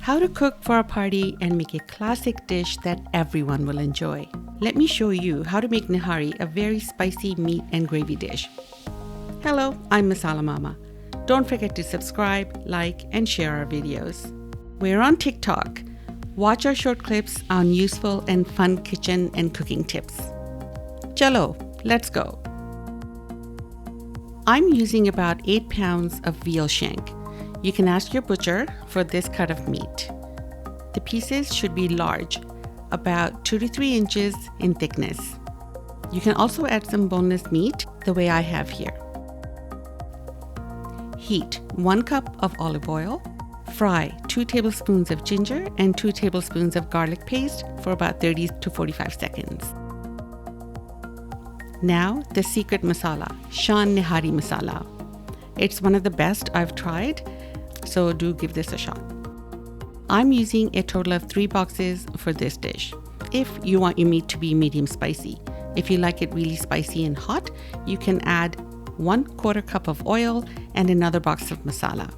How to cook for a party and make a classic dish that everyone will enjoy. Let me show you how to make nihari, a very spicy meat and gravy dish. Hello, I'm Masala Mama. Don't forget to subscribe, like, and share our videos. We're on TikTok. Watch our short clips on useful and fun kitchen and cooking tips. Chalo, let's go. I'm using about 8 pounds of veal shank. You can ask your butcher for this cut of meat. The pieces should be large, about 2 to 3 inches in thickness. You can also add some boneless meat, the way I have here. Heat 1 cup of olive oil. Fry 2 tablespoons of ginger and 2 tablespoons of garlic paste for about 30 to 45 seconds. Now, the secret masala, Shan Nihari Masala. It's one of the best I've tried, so do give this a shot. I'm using a total of 3 boxes for this dish. If you want your meat to be medium spicy, if you like it really spicy and hot, you can add 1/4 cup of oil and another box of masala.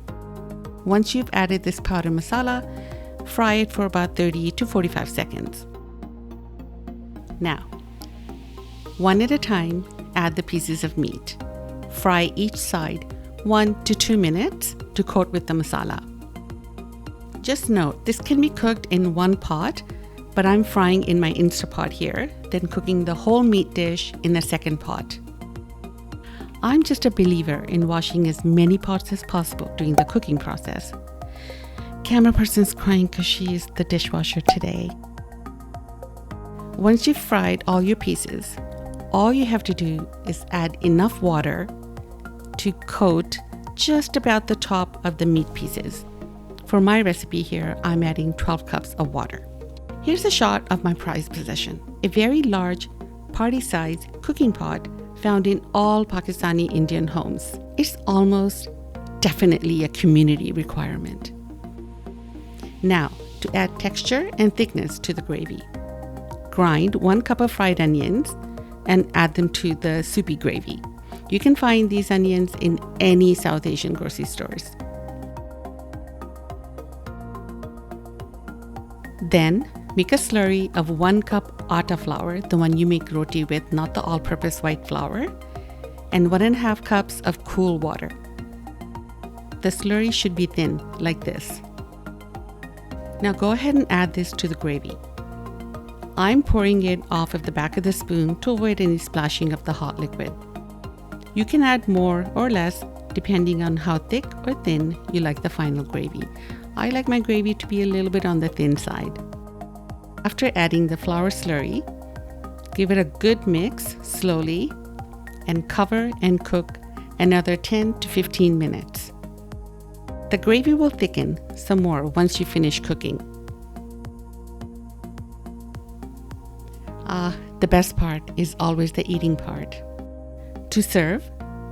Once you've added this powder masala, fry it for about 30 to 45 seconds. Now, one at a time, add the pieces of meat. Fry each side 1 to 2 minutes to coat with the masala. Just note, this can be cooked in one pot, but I'm frying in my Instapot here, then cooking the whole meat dish in a second pot. I'm just a believer in washing as many pots as possible during the cooking process. Camera person's crying because she is the dishwasher today. Once you've fried all your pieces, all you have to do is add enough water to coat just about the top of the meat pieces. For my recipe here, I'm adding 12 cups of water. Here's a shot of my prized possession, a very large party-sized cooking pot found in all Pakistani Indian homes. It's almost definitely a community requirement. Now, to add texture and thickness to the gravy. Grind 1 cup of fried onions and add them to the soupy gravy. You can find these onions in any South Asian grocery stores. Then, make a slurry of 1 cup aata flour, the one you make roti with, not the all-purpose white flour, and 1.5 cups of cool water. The slurry should be thin, like this. Now go ahead and add this to the gravy. I'm pouring it off of the back of the spoon to avoid any splashing of the hot liquid. You can add more or less depending on how thick or thin you like the final gravy. I like my gravy to be a little bit on the thin side. After adding the flour slurry, give it a good mix slowly and cover and cook another 10 to 15 minutes. The gravy will thicken some more once you finish cooking. The best part is always the eating part. To serve,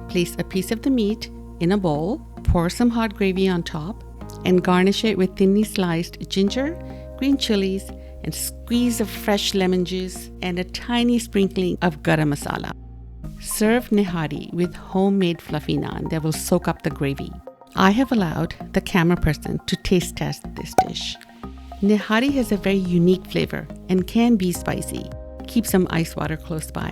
place a piece of the meat in a bowl, pour some hot gravy on top, and garnish it with thinly sliced ginger, green chilies, and squeeze of fresh lemon juice and a tiny sprinkling of garam masala. Serve nihari with homemade fluffy naan that will soak up the gravy. I have allowed the camera person to taste test this dish. Nihari has a very unique flavor and can be spicy. Keep some ice water close by.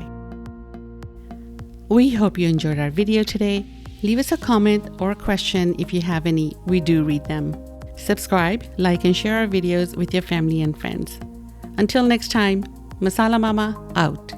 We hope you enjoyed our video today. Leave us a comment or a question if you have any. We do read them. Subscribe, like, and share our videos with your family and friends. Until next time, Masala Mama out.